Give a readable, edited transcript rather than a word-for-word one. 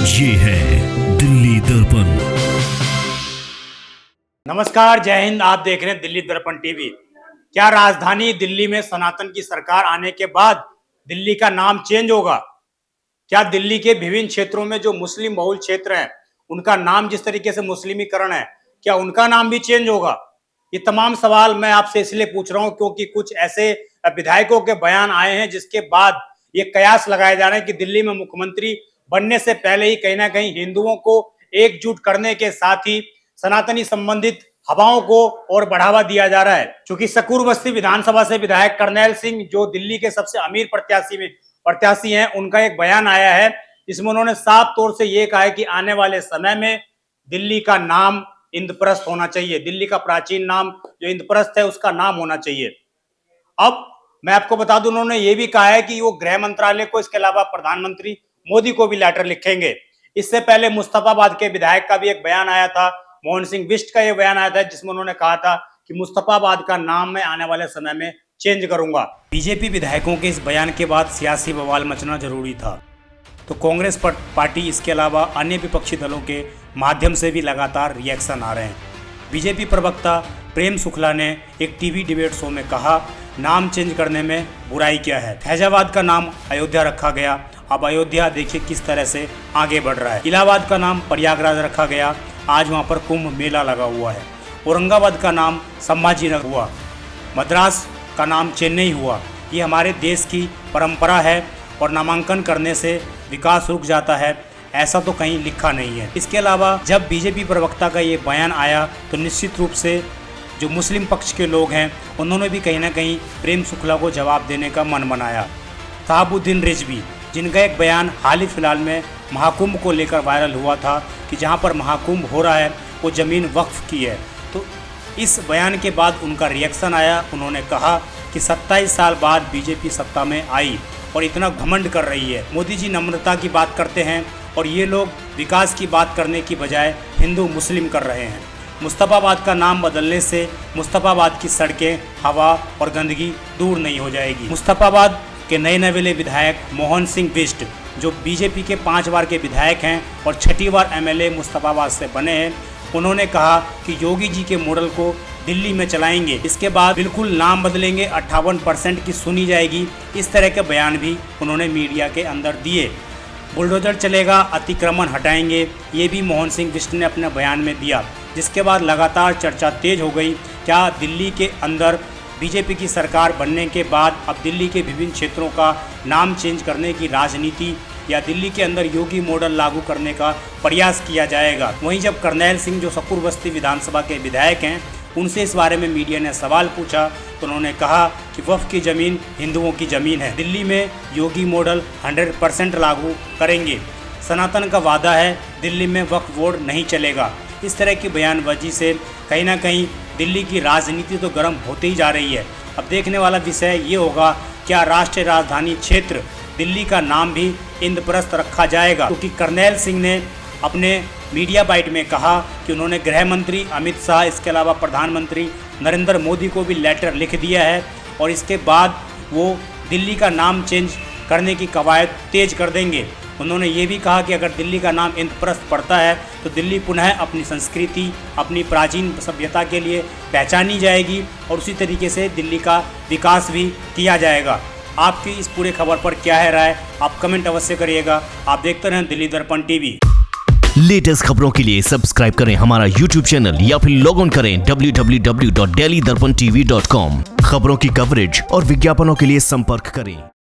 ये है दिल्ली दर्पण। नमस्कार, जय हिंद। आप देख रहे हैं दिल्ली दर्पण टीवी। क्या राजधानी दिल्ली में सनातन की सरकार आने के बाद दिल्ली का नाम चेंज होगा? क्या दिल्ली के विभिन्न क्षेत्रों में जो मुस्लिम बहुल क्षेत्र हैं उनका नाम जिस तरीके से मुस्लिमीकरण है, क्या उनका नाम भी चेंज होगा? ये तमाम सवाल मैं आपसे इसलिए पूछ रहा हूं क्योंकि कुछ ऐसे विधायकों के बयान आए हैं जिसके बाद ये कयास लगाए जा रहे हैं कि दिल्ली में मुख्यमंत्री बनने से पहले ही कहीं ना कहीं हिंदुओं को एकजुट करने के साथ ही सनातनी संबंधित हवाओं को और बढ़ावा दिया जा रहा है। क्योंकि सकूर बस्ती विधानसभा से विधायक करनैल सिंह जो दिल्ली के सबसे अमीर प्रत्याशी हैं, उनका एक बयान आया है जिसमें उन्होंने साफ तौर से ये कहा है कि आने वाले समय में दिल्ली का नाम इंद्रप्रस्थ होना चाहिए। दिल्ली का प्राचीन नाम जो इंद्रप्रस्थ है उसका नाम होना चाहिए। अब मैं आपको बता दूं, उन्होंने ये भी कहा है कि वो गृह मंत्रालय को, इसके अलावा प्रधानमंत्री मोदी को भी लेटर लिखेंगे। इससे पहले मुस्तफाबाद के विधायक का भी एक बयान आया था, मोहन सिंह बिष्ट का ये बयान आया था जिसमें उन्होंने कहा था कि मुस्तफाबाद का नाम मैं आने वाले समय में चेंज करूंगा। बीजेपी विधायकों के इस बयान के बाद सियासी बवाल मचना जरूरी था, तो कांग्रेस पार्टी इसके अलावा अन्य विपक्षी दलों के माध्यम से भी लगातार रिएक्शन आ रहे हैं। बीजेपी प्रवक्ता प्रेम शुक्ला ने एक टीवी डिबेट शो में कहा, नाम चेंज करने में बुराई क्या है। फैजाबाद का नाम अयोध्या रखा गया, अब अयोध्या देखिए किस तरह से आगे बढ़ रहा है। इलाहाबाद का नाम प्रयागराज रखा गया, आज वहाँ पर कुंभ मेला लगा हुआ है। औरंगाबाद का नाम संभाजीनगर हुआ, मद्रास का नाम चेन्नई हुआ। ये हमारे देश की परंपरा है और नामांकन करने से विकास रुक जाता है, ऐसा तो कहीं लिखा नहीं है। इसके अलावा जब बीजेपी प्रवक्ता का ये बयान आया तो निश्चित रूप से जो मुस्लिम पक्ष के लोग हैं उन्होंने भी कहीं ना कहीं प्रेम शुक्ला को जवाब देने का मन बनाया। शहाबुद्दीन रिजवी, जिनका एक बयान हाल ही फिलहाल में महाकुंभ को लेकर वायरल हुआ था कि जहां पर महाकुंभ हो रहा है वो ज़मीन वक्फ की है, तो इस बयान के बाद उनका रिएक्शन आया। उन्होंने कहा कि 27 साल बाद बीजेपी सत्ता में आई और इतना घमंड कर रही है। मोदी जी नम्रता की बात करते हैं और ये लोग विकास की बात करने की बजाय हिंदू मुस्लिम कर रहे हैं। मुस्तफाबाद का नाम बदलने से मुस्तफाबाद की सड़कें, हवा और गंदगी दूर नहीं हो जाएगी। मुस्तफाबाद के नए नवेले विधायक मोहन सिंह बिष्ट, जो बीजेपी के 5 बार के विधायक हैं और 6ठी बार एमएलए मुस्तफाबाद से बने हैं, उन्होंने कहा कि योगी जी के मॉडल को दिल्ली में चलाएंगे, इसके बाद बिल्कुल नाम बदलेंगे, 58% की सुनी जाएगी। इस तरह के बयान भी उन्होंने मीडिया के अंदर दिए। बुलडोजर चलेगा, अतिक्रमण हटाएंगे, ये भी मोहन सिंह बिष्ट ने अपने बयान में दिया। जिसके बाद लगातार चर्चा तेज हो गई, क्या दिल्ली के अंदर बीजेपी की सरकार बनने के बाद अब दिल्ली के विभिन्न क्षेत्रों का नाम चेंज करने की राजनीति या दिल्ली के अंदर योगी मॉडल लागू करने का प्रयास किया जाएगा। वहीं जब करनैल सिंह, जो सकूर बस्ती विधानसभा के विधायक हैं, उनसे इस बारे में मीडिया ने सवाल पूछा तो उन्होंने कहा कि वक्फ की ज़मीन हिंदुओं की ज़मीन है, दिल्ली में योगी मॉडल 100% लागू करेंगे, सनातन का वादा है, दिल्ली में वक्फ बोर्ड नहीं चलेगा। इस तरह की बयानबाजी से कहीं ना कहीं दिल्ली की राजनीति तो गर्म होती ही जा रही है। अब देखने वाला विषय ये होगा, क्या राष्ट्रीय राजधानी क्षेत्र दिल्ली का नाम भी इंद्रप्रस्थ रखा जाएगा? क्योंकि करनैल सिंह ने अपने मीडिया बाइट में कहा कि उन्होंने गृह मंत्री अमित शाह, इसके अलावा प्रधानमंत्री नरेंद्र मोदी को भी लेटर लिख दिया है और इसके बाद वो दिल्ली का नाम चेंज करने की कवायद तेज कर देंगे। उन्होंने ये भी कहा कि अगर दिल्ली का नाम इंद्रप्रस्थ पड़ता है तो दिल्ली पुनः अपनी संस्कृति, अपनी प्राचीन सभ्यता के लिए पहचानी जाएगी और उसी तरीके से दिल्ली का विकास भी किया जाएगा। आपकी इस पूरे खबर पर क्या है राय, आप कमेंट अवश्य करिएगा। आप देखते रहें दिल्ली दर्पण टीवी। लेटेस्ट खबरों के लिए सब्सक्राइब करें हमारा YouTube चैनल या फिर लॉग ऑन करें www.delhidarpantv.com। खबरों की कवरेज और विज्ञापनों के लिए संपर्क करें।